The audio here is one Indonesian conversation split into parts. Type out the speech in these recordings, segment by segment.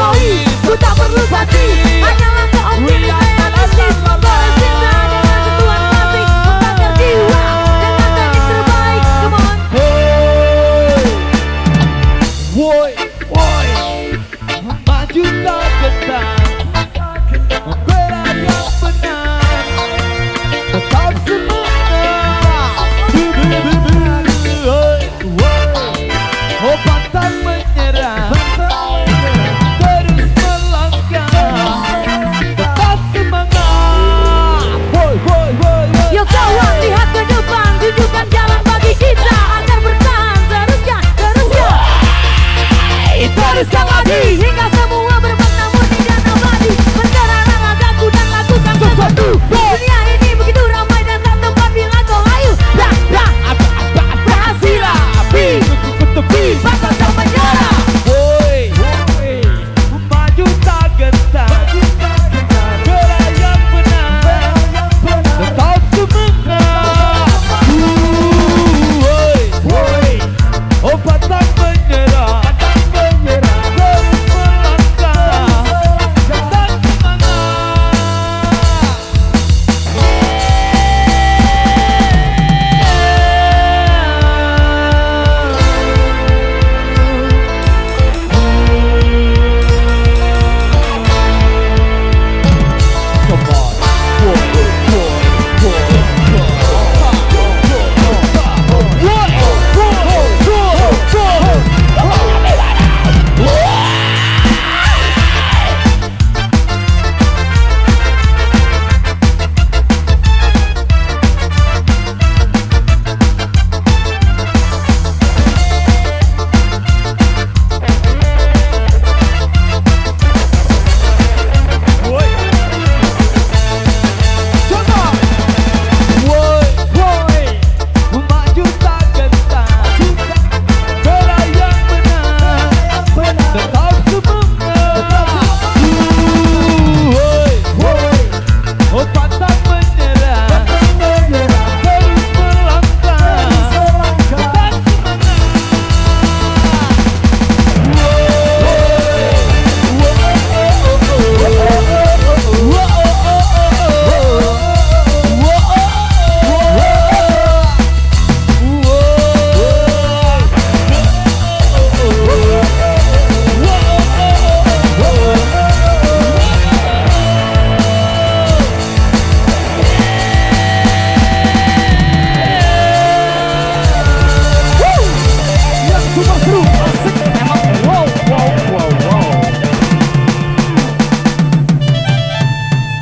koi, ku tak perlu pati. Hanyalah keoptimis realistis, membalas cinta dengan sentuhan klasik, membakar jiwa dengan teknik terbaik. Come on. Woi, woi, maju tak gentar, membela yang benar, tetap semangat. Oh pantang menyerah, terus melangkah, tetap semangat. Woi, woi, woi, woi. Yuk kawan, lihat ke depan, tunjukkan jalan bagi kita agar bertahan. Teruskan, teruskan, teruskan lagi hingga semua bermakna murni dan abadi. Bergeraklah agaku dan lakukan sesuatu. Dunia ini begitu ramai dan tak tempat bila kau hayu. Berhasil api, bakal kau menyerah. Woi, woi, maju tak gentar, bela yang benar, tetap semangat. Woi, woi, oh pantang menyerah, terus melangkah, tetap semangat. Come on,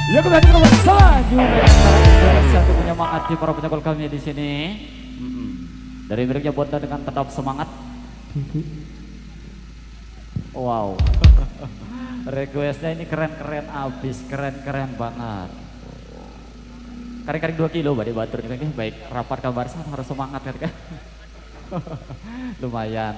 Ya kembali ke nomor selanjutnya. Satu penyemangat di para penyokol kami di sini. Dari miliknya Bonda dengan tetap semangat. Wow. Requestnya ini keren-keren abis, keren-keren banget. Kari-kari 2 kilo badi batur. Baik, rapat kabar harus semangat kan. Lumayan.